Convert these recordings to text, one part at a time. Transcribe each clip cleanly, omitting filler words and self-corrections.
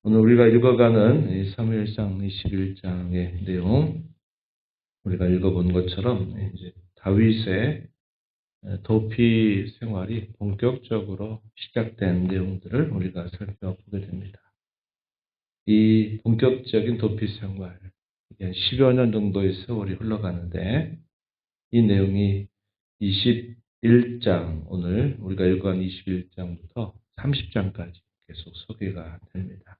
오늘 우리가 읽어가는 이 사무엘상 21장의 내용, 우리가 읽어본 것처럼 이제 다윗의 도피 생활이 본격적으로 시작된 내용들을 우리가 살펴보게 됩니다. 이 본격적인 도피 생활, 한 10여 년 정도의 세월이 흘러가는데 이 내용이 21장, 오늘 우리가 읽어간 21장부터 30장까지 계속 소개가 됩니다.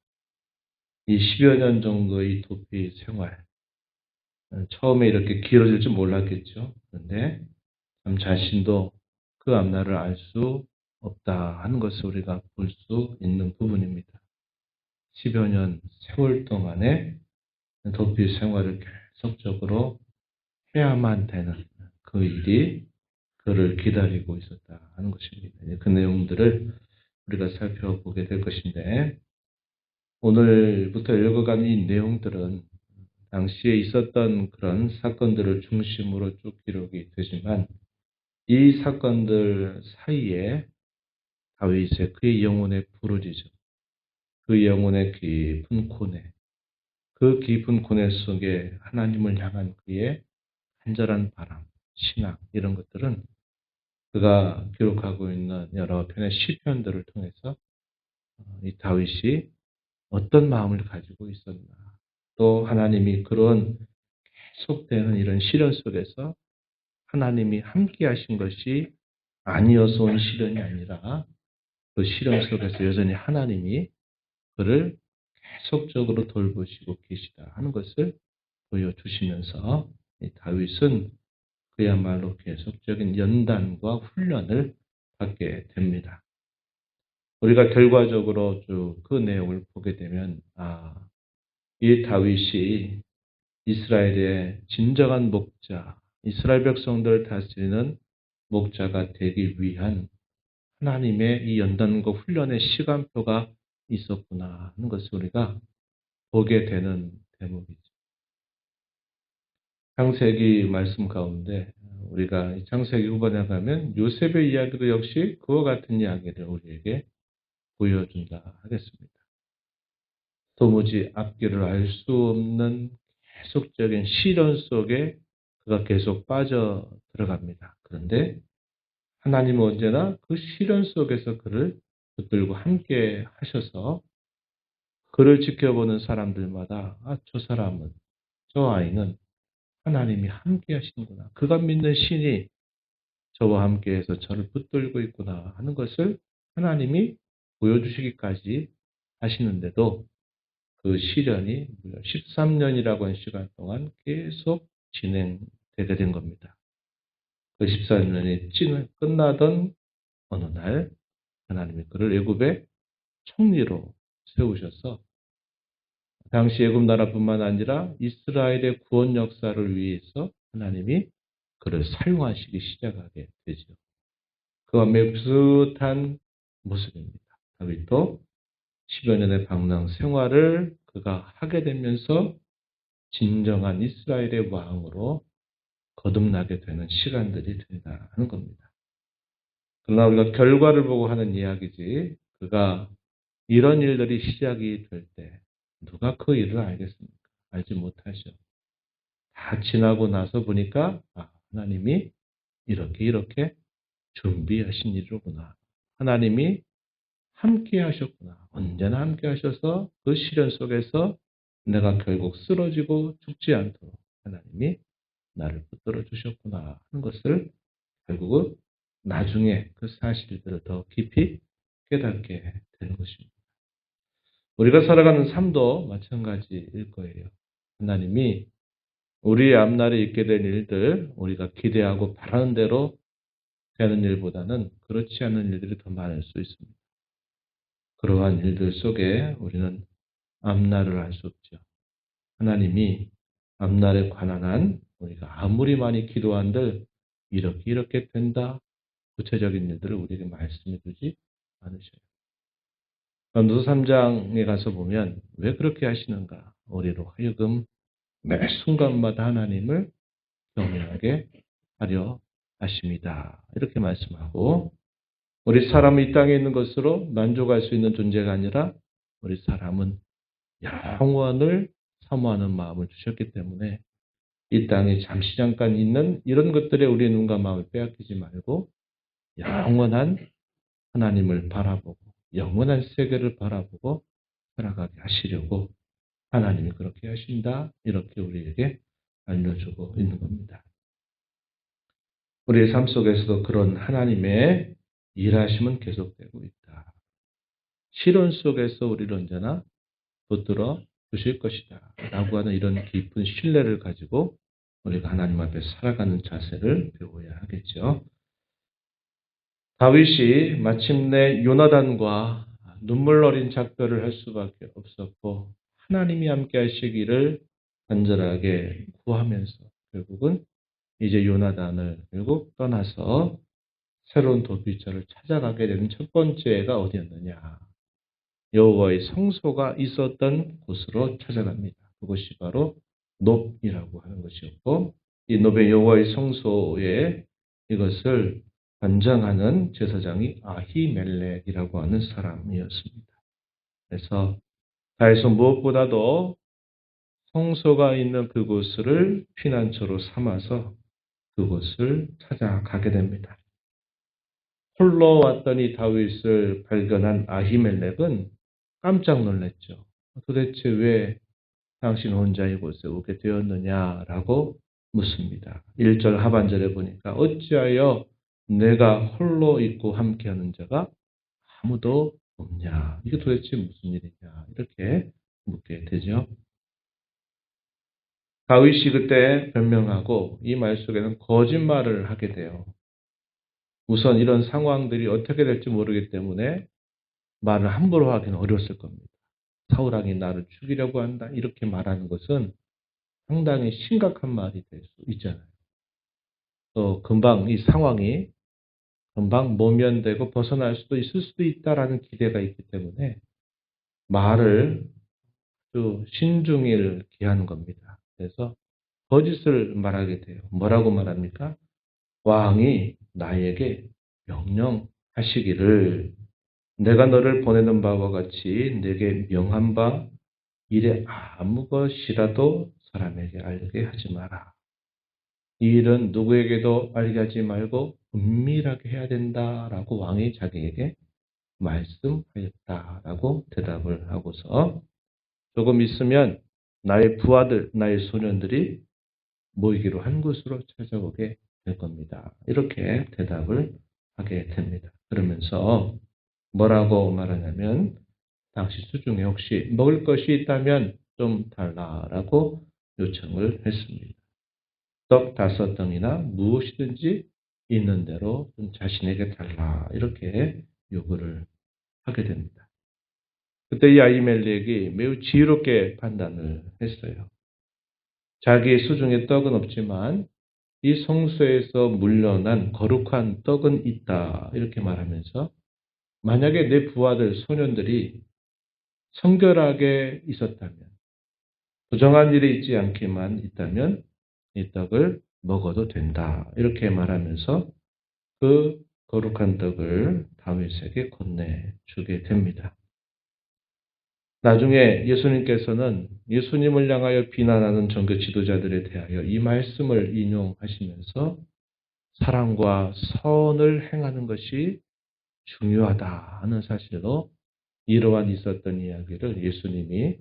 이 10여 년 정도의 도피 생활, 처음에 이렇게 길어질 줄 몰랐겠죠. 그런데 참 자신도 그 앞날을 알 수 없다 하는 것을 우리가 볼 수 있는 부분입니다. 10여 년 세월 동안에 도피 생활을 계속적으로 해야만 되는 그 일이 그를 기다리고 있었다 하는 것입니다. 그 내용들을 우리가 살펴보게 될 것인데, 오늘부터 읽어가는 이 내용들은 당시에 있었던 그런 사건들을 중심으로 쭉 기록이 되지만 이 사건들 사이에 다윗의 그의 영혼의 부르짖음, 그 영혼의 깊은 고뇌, 그 깊은 고뇌 속에 하나님을 향한 그의 간절한 바람, 신앙 이런 것들은 그가 기록하고 있는 여러 편의 시편들을 통해서 이 다윗이 어떤 마음을 가지고 있었나, 또 하나님이 그런 계속되는 이런 시련 속에서 하나님이 함께 하신 것이 아니어서 온 시련이 아니라 그 시련 속에서 여전히 하나님이 그를 계속적으로 돌보시고 계시다 하는 것을 보여주시면서 다윗은 그야말로 계속적인 연단과 훈련을 받게 됩니다. 우리가 결과적으로 쭉 그 내용을 보게 되면 이 다윗이 이스라엘의 진정한 목자, 이스라엘 백성들을 다스리는 목자가 되기 위한 하나님의 이 연단과 훈련의 시간표가 있었구나 하는 것을 우리가 보게 되는 대목이죠. 창세기 말씀 가운데 우리가 이 창세기 후반에 가면 요셉의 이야기도 역시 그와 같은 이야기를 우리에게 보여준다 하겠습니다. 도무지 앞길을 알 수 없는 계속적인 시련 속에 그가 계속 빠져 들어갑니다. 그런데 하나님은 언제나 그 시련 속에서 그를 붙들고 함께 하셔서 그를 지켜보는 사람들마다 저 사람은, 저 아이는 하나님이 함께 하시는구나. 그가 믿는 신이 저와 함께해서 저를 붙들고 있구나 하는 것을 하나님이 보여주시기까지 하시는데도 그 시련이 무려 13년이라고 하는 시간 동안 계속 진행되게 된 겁니다. 그 14년이 끝나던 어느 날 하나님이 그를 애굽의 총리로 세우셔서 당시 애굽 나라뿐만 아니라 이스라엘의 구원 역사를 위해서 하나님이 그를 사용하시기 시작하게 되죠. 그와 매우 비슷한 모습입니다. 다윗도 10여 년의 방랑 생활을 그가 하게 되면서 진정한 이스라엘의 왕으로 거듭나게 되는 시간들이 된다 하는 겁니다. 그러나 우리가 결과를 보고 하는 이야기지, 그가 이런 일들이 시작이 될 때 누가 그 일을 알겠습니까? 알지 못하죠. 다 지나고 나서 보니까 하나님이 이렇게 준비하신 일이로구나. 하나님이 함께 하셨구나. 언제나 함께 하셔서 그 시련 속에서 내가 결국 쓰러지고 죽지 않도록 하나님이 나를 붙들어 주셨구나 하는 것을 결국은 나중에 그 사실들을 더 깊이 깨닫게 되는 것입니다. 우리가 살아가는 삶도 마찬가지일 거예요. 하나님이 우리의 앞날에 있게 된 일들, 우리가 기대하고 바라는 대로 되는 일보다는 그렇지 않은 일들이 더 많을 수 있습니다. 그러한 일들 속에 우리는 앞날을 알 수 없죠. 하나님이 앞날에 관한 한 우리가 아무리 많이 기도한들 이렇게 된다. 구체적인 일들을 우리에게 말씀해 주지 않으셔요. 전도서 3장에 가서 보면 왜 그렇게 하시는가? 우리로 하여금 매 순간마다 하나님을 경외하게 하려 하십니다. 이렇게 말씀하고, 우리 사람이 이 땅에 있는 것으로 만족할 수 있는 존재가 아니라 우리 사람은 영원을 사모하는 마음을 주셨기 때문에 이 땅에 잠시 잠깐 있는 이런 것들에 우리의 눈과 마음을 빼앗기지 말고 영원한 하나님을 바라보고 영원한 세계를 바라보고 살아가게 하시려고 하나님이 그렇게 하신다. 이렇게 우리에게 알려주고 있는 겁니다. 우리의 삶 속에서도 그런 하나님의 일하심은 계속되고 있다. 시련 속에서 우리를 언제나 붙들어 주실 것이다. 라고 하는 이런 깊은 신뢰를 가지고 우리가 하나님 앞에 살아가는 자세를 배워야 하겠죠. 다윗이 마침내 요나단과 눈물 어린 작별을 할 수밖에 없었고 하나님이 함께 하시기를 간절하게 구하면서 결국은 이제 요나단을 결국 떠나서 새로운 도피처를 찾아가게 되는 첫 번째가 어디였느냐. 여호와의 성소가 있었던 곳으로 찾아갑니다. 그것이 바로 놉이라고 하는 것이었고 이 놉의 여호와의 성소에 이것을 관장하는 제사장이 아히멜렉이라고 하는 사람이었습니다. 그래서 다윗은 무엇보다도 성소가 있는 그곳을 피난처로 삼아서 그곳을 찾아가게 됩니다. 홀로 왔더니 다윗을 발견한 아히멜렉은 깜짝 놀랐죠. 도대체 왜 당신 혼자 이곳에 오게 되었느냐라고 묻습니다. 1절 하반절에 보니까 어찌하여 내가 홀로 있고 함께하는 자가 아무도 없냐. 이게 도대체 무슨 일이냐. 이렇게 묻게 되죠. 다윗이 그때 변명하고 이 말 속에는 거짓말을 하게 돼요. 우선 이런 상황들이 어떻게 될지 모르기 때문에 말을 함부로 하기는 어려웠을 겁니다. 사울왕이 나를 죽이려고 한다. 이렇게 말하는 것은 상당히 심각한 말이 될 수 있잖아요. 또 금방 이 상황이 금방 모면되고 벗어날 수도 있을 수도 있다라는 기대가 있기 때문에 말을 또 신중히 기하는 겁니다. 그래서 거짓을 말하게 돼요. 뭐라고 말합니까? 왕이 나에게 명령하시기를 내가 너를 보내는 바와 같이 내게 명한 바 일에 아무 것이라도 사람에게 알게 하지 마라. 이 일은 누구에게도 알게 하지 말고 은밀하게 해야 된다라고 왕이 자기에게 말씀하였다라고 대답을 하고서 조금 있으면 나의 부하들, 나의 소년들이 모이기로 한 곳으로 찾아오게 될 겁니다. 이렇게 대답을 하게 됩니다. 그러면서 뭐라고 말하냐면 당시 수중에 혹시 먹을 것이 있다면 좀 달라라고 요청을 했습니다. 떡 5덩이나 무엇이든지 있는 대로 좀 자신에게 달라 이렇게 요구를 하게 됩니다. 그때 이 아히멜렉이 매우 지혜롭게 판단을 했어요. 자기의 수중에 떡은 없지만 이 성소에서 물려난 거룩한 떡은 있다 이렇게 말하면서 만약에 내 부하들 소년들이 성결하게 있었다면 부정한 일이 있지 않게만 있다면 이 떡을 먹어도 된다 이렇게 말하면서 그 거룩한 떡을 다윗에게 건네주게 됩니다. 나중에 예수님께서는 예수님을 향하여 비난하는 종교 지도자들에 대하여 이 말씀을 인용하시면서 사랑과 선을 행하는 것이 중요하다 하는 사실로 이러한 있었던 이야기를 예수님이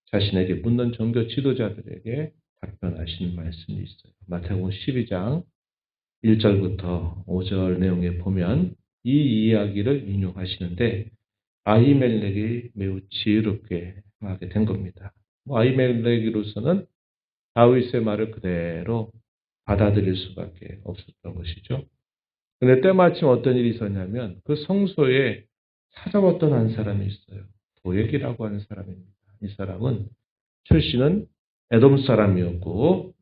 자신에게 묻는 종교 지도자들에게 답변하신 말씀이 있어요. 마태복음 12장 1절부터 5절 내용에 보면 이 이야기를 인용하시는데 아히멜렉이 매우 지혜롭게 하게 된 겁니다. 아히멜렉으로서는 다윗의 말을 그대로 받아들일 수밖에 없었던 것이죠. 그런데 때마침 어떤 일이 있었냐면 그 성소에 찾아왔던 한 사람이 있어요. 도액이라고 하는 사람입니다. 이 사람은 출신은 에돔 사람이었고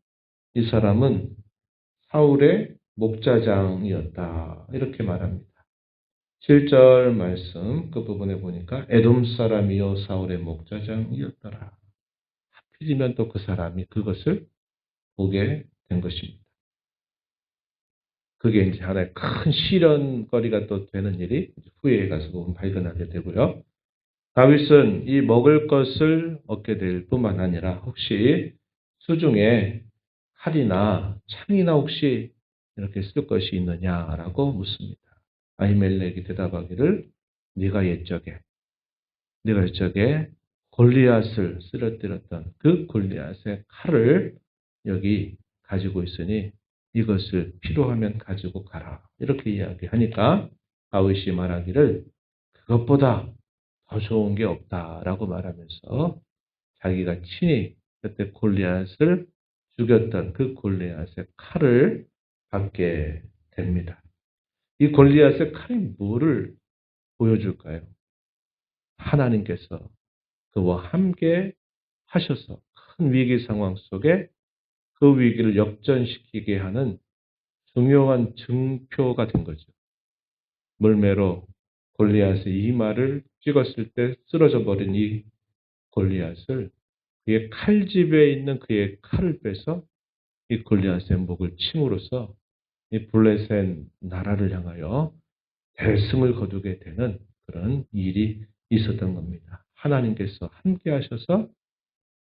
이 사람은 사울의 목자장이었다. 이렇게 말합니다. 7절 말씀 그 부분에 보니까 에돔 사람이요 사울의 목자장이었더라. 하필이면 또 그 사람이 그것을 보게 된 것입니다. 그게 이제 하나의 큰 시련거리가 또 되는 일이 후에 가서 보면 발견하게 되고요. 다윗은 이 먹을 것을 얻게 될 뿐만 아니라 혹시 수중에 칼이나 창이나 혹시 이렇게 쓸 것이 있느냐라고 묻습니다. 아히멜렉이 대답하기를 네가 옛적에 골리앗을 쓰러뜨렸던 그 골리앗의 칼을 여기 가지고 있으니 이것을 필요하면 가지고 가라. 이렇게 이야기하니까 다윗이 말하기를 그것보다 더 좋은 게 없다라고 말하면서 자기가 친히 그때 골리앗을 죽였던 그 골리앗의 칼을 받게 됩니다. 이 골리앗의 칼이 뭐를 보여줄까요? 하나님께서 그와 함께 하셔서 큰 위기 상황 속에 그 위기를 역전시키게 하는 중요한 증표가 된 거죠. 물매로 골리앗의 이마를 찍었을 때 쓰러져 버린 이 골리앗을 그의 칼집에 있는 그의 칼을 빼서 이 골리앗의 목을 침으로써 이 블레셋 나라를 향하여 대승을 거두게 되는 그런 일이 있었던 겁니다. 하나님께서 함께 하셔서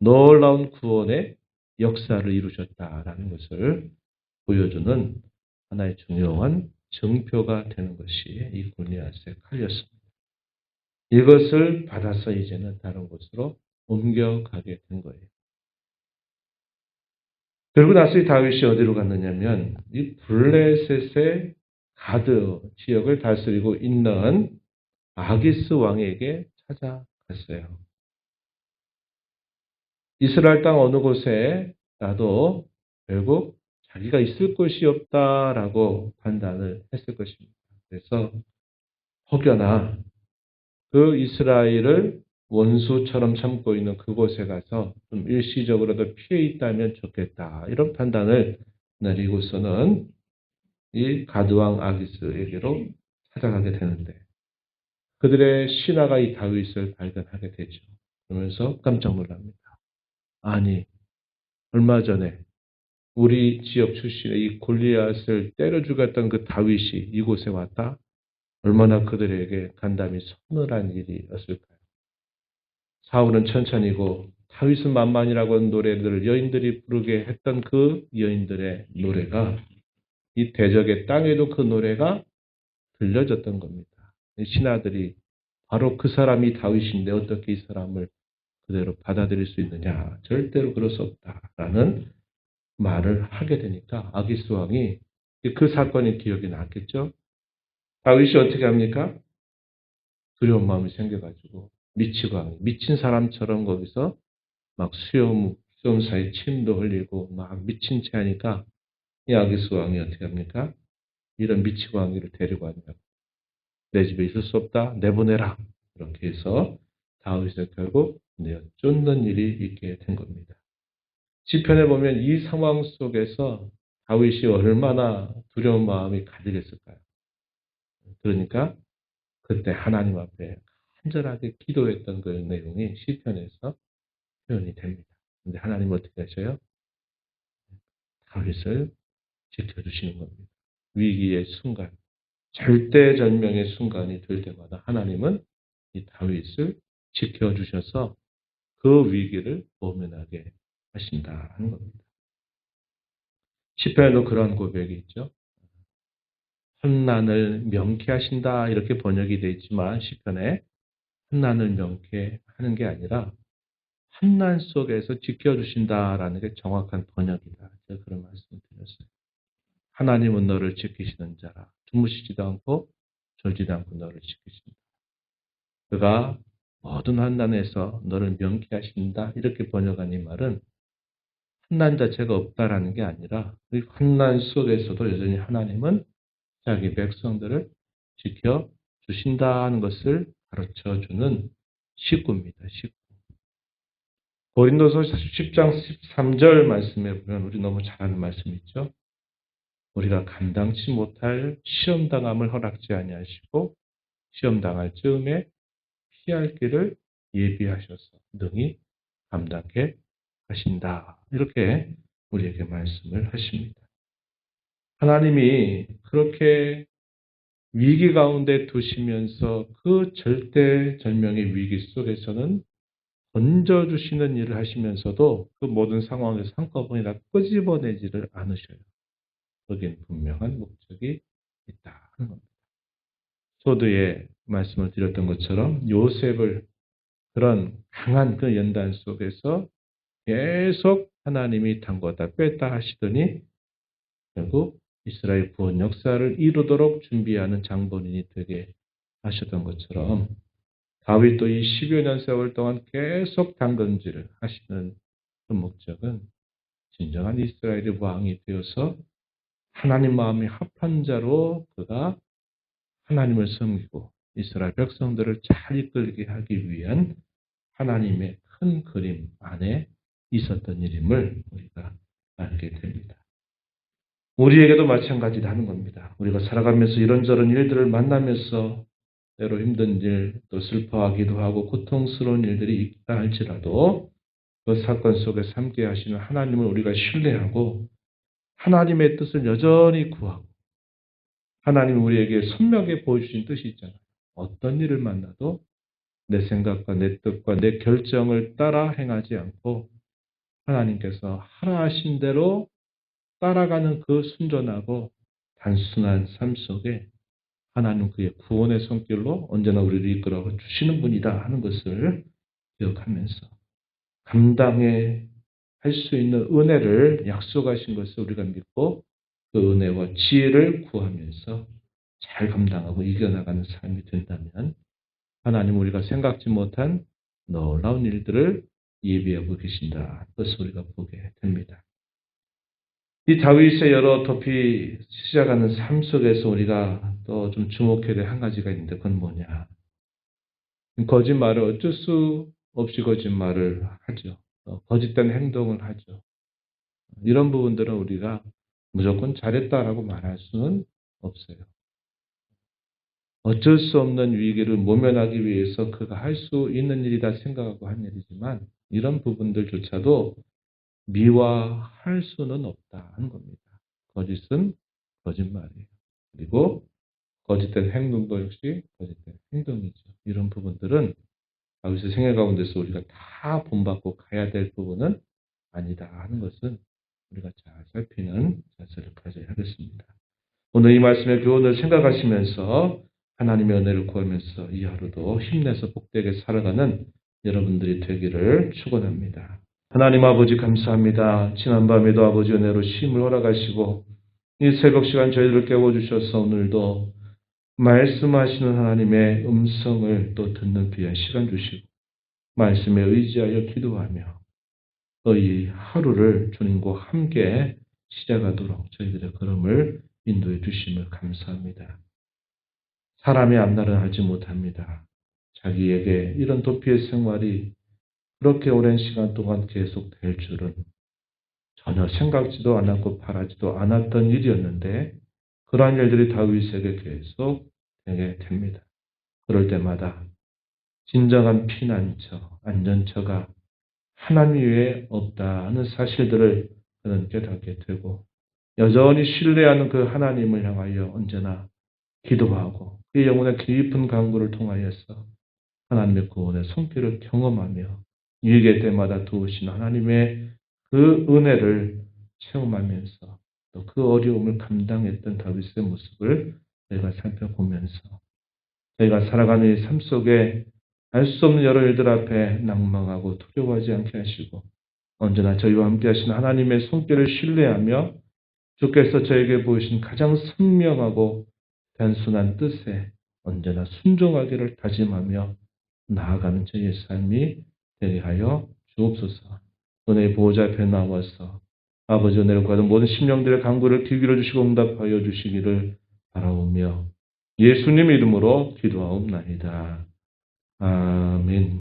놀라운 구원의 역사를 이루셨다라는 것을 보여주는 하나의 중요한 증표가 되는 것이 이 골리앗의 칼이었습니다. 이것을 받아서 이제는 다른 곳으로 옮겨가게 된 거예요. 그리고 나서 이 다윗이 어디로 갔느냐면 이 블레셋의 가드 지역을 다스리고 있는 아기스 왕에게 찾아갔어요. 이스라엘 땅 어느 곳에 나도 결국 자기가 있을 곳이 없다라고 판단을 했을 것입니다. 그래서 혹여나 그 이스라엘을 원수처럼 참고 있는 그곳에 가서 좀 일시적으로도 피해 있다면 좋겠다. 이런 판단을 내리고서는 이 가드왕 아기스에게로 찾아가게 되는데 그들의 신하가 이 다윗을 발견하게 되죠. 그러면서 깜짝 놀랍니다. 아니, 얼마 전에 우리 지역 출신의 이 골리앗을 때려 죽였던 그 다윗이 이곳에 왔다? 얼마나 그들에게 간담이 서늘한 일이었을까요? 사울은 천천히고 다윗은 만만이라고 하는 노래들을 여인들이 부르게 했던 그 여인들의 노래가 이 대적의 땅에도 그 노래가 들려졌던 겁니다. 신하들이 바로 그 사람이 다윗인데 어떻게 이 사람을 그대로 받아들일 수 있느냐. 절대로 그럴 수 없다라는 말을 하게 되니까 아기스 왕이 그 사건의 기억이 났겠죠. 다윗이 어떻게 합니까? 두려운 마음이 생겨가지고 미치고 미친 사람처럼 거기서 막 수염 사이 침도 흘리고 막 미친 채 하니까 이 아기스 왕이 어떻게 합니까? 이런 미치고 왕이를 데리고 왔냐고. 내 집에 있을 수 없다. 내보내라. 이렇게 해서 다윗을 결국 내어 쫓는 일이 있게 된 겁니다. 시편에 보면 이 상황 속에서 다윗이 얼마나 두려운 마음이 가득했을까요? 그러니까 그때 하나님 앞에 간절하게 기도했던 그 내용이 시편에서 표현이 됩니다. 근데 하나님 어떻게 하셔요? 다윗을 지켜주시는 겁니다. 위기의 순간, 절대절명의 순간이 될 때마다 하나님은 이 다윗을 지켜주셔서 그 위기를 모면하게 하신다는 겁니다. 시편에도 그런 고백이 있죠. 환난을 명쾌하신다 이렇게 번역이 되어 있지만 시편에 환난을 명쾌하는 게 아니라 환난 속에서 지켜주신다라는 게 정확한 번역이다. 제가 그런 말씀을 드렸어요. 하나님은 너를 지키시는 자라. 주무시지도 않고 졸지도 않고 너를 지키신다. 그가 모든 환난에서 너를 명쾌하신다. 이렇게 번역한 이 말은 환난 자체가 없다라는 게 아니라 이 환난 속에서도 여전히 하나님은 자기 백성들을 지켜 주신다는 것을 가르쳐 주는 식구입니다. 식구. 고린도서 10장 13절 말씀에 보면 우리 너무 잘 아는 말씀 있죠. 우리가 감당치 못할 시험 당함을 허락지 아니하시고 시험 당할 즈음에 피할 길을 예비하셔서 능히 감당케 하신다. 이렇게 우리에게 말씀을 하십니다. 하나님이 그렇게 위기 가운데 두시면서 그 절대절명의 위기 속에서는 던져주시는 일을 하시면서도 그 모든 상황에서 한꺼번에 다 끄집어내지를 않으셔요. 거기엔 분명한 목적이 있다 하는 겁니다. 소두에 말씀을 드렸던 것처럼 요셉을 그런 강한 그 연단 속에서 계속 하나님이 담궜다 뺐다 하시더니 결국 이스라엘 구원 역사를 이루도록 준비하는 장본인이 되게 하셨던 것처럼 다윗도 이 10여 년 세월 동안 계속 담금질을 하시는 그 목적은 진정한 이스라엘의 왕이 되어서 하나님 마음이 합한 자로 그가 하나님을 섬기고 이스라엘 백성들을 잘 이끌게 하기 위한 하나님의 큰 그림 안에 있었던 일임을 우리가 알게 됩니다. 우리에게도 마찬가지라는 겁니다. 우리가 살아가면서 이런저런 일들을 만나면서 때로 힘든 일, 또 슬퍼하기도 하고 고통스러운 일들이 있다 할지라도 그 사건 속에서 함께 하시는 하나님을 우리가 신뢰하고 하나님의 뜻을 여전히 구하고 하나님이 우리에게 선명하게 보여주신 뜻이 있잖아요. 어떤 일을 만나도 내 생각과 내 뜻과 내 결정을 따라 행하지 않고 하나님께서 하라 하신 대로 따라가는 그 순전하고 단순한 삶 속에 하나님 그의 구원의 손길로 언제나 우리를 이끌어 주시는 분이다 하는 것을 기억하면서 감당해 할 수 있는 은혜를 약속하신 것을 우리가 믿고 그 은혜와 지혜를 구하면서 잘 감당하고 이겨나가는 삶이 된다면 하나님 우리가 생각지 못한 놀라운 일들을 예비하고 계신다. 그것을 우리가 보게 됩니다. 이 다윗의 여러 도피 시작하는 삶 속에서 우리가 또 좀 주목해야 될 한 가지가 있는데 그건 뭐냐. 거짓말을 어쩔 수 없이 거짓말을 하죠. 거짓된 행동을 하죠. 이런 부분들은 우리가 무조건 잘했다라고 말할 수는 없어요. 어쩔 수 없는 위기를 모면하기 위해서 그가 할 수 있는 일이다 생각하고 한 일이지만 이런 부분들조차도 미화할 수는 없다 하는 겁니다. 거짓은 거짓말이에요. 그리고 거짓된 행동도 역시 거짓된 행동이죠. 이런 부분들은 다윗의 생애 가운데서 우리가 다 본받고 가야 될 부분은 아니다 하는 것은 우리가 잘 살피는 자세를 가져야 하겠습니다. 오늘 이 말씀의 교훈을 생각하시면서 하나님의 은혜를 구하면서 이 하루도 힘내서 복되게 살아가는 여러분들이 되기를 축원합니다. 하나님 아버지 감사합니다. 지난밤에도 아버지 은혜로 쉼을 허락하시고 이 새벽 시간 저희들을 깨워주셔서 오늘도 말씀하시는 하나님의 음성을 또 듣는 귀한 시간 주시고 말씀에 의지하여 기도하며 이 하루를 주님과 함께 시작하도록 저희들의 걸음을 인도해 주심을 감사합니다. 사람의 앞날은 알지 못합니다. 자기에게 이런 도피의 생활이 그렇게 오랜 시간 동안 계속될 줄은 전혀 생각지도 않았고 바라지도 않았던 일이었는데 그러한 일들이 다윗에게 계속 되게 됩니다. 그럴 때마다 진정한 피난처, 안전처가 하나님 외에 없다는 사실들을 그는 깨닫게 되고 여전히 신뢰하는 그 하나님을 향하여 언제나 기도하고 그 영혼의 깊은 간구를 통하여서 하나님의 구원의 손길을 경험하며 위기의 때마다 도우시는 하나님의 그 은혜를 체험하면서 또 그 어려움을 감당했던 다윗의 모습을 저희가 살펴보면서 저희가 살아가는 이 삶 속에 알 수 없는 여러 일들 앞에 낭망하고 두려워하지 않게 하시고 언제나 저희와 함께 하시는 하나님의 손길을 신뢰하며 주께서 저에게 보이신 가장 선명하고 단순한 뜻에 언제나 순종하기를 다짐하며 나아가는 저희의 삶이 되게 하여 주옵소서. 은혜의 보호자 앞에 나와서 아버지 은혜를 구하는 모든 심령들의 간구를 귀 기울여 주시고 응답하여 주시기를 바라오며 예수님 이름으로 기도하옵나이다. 아멘.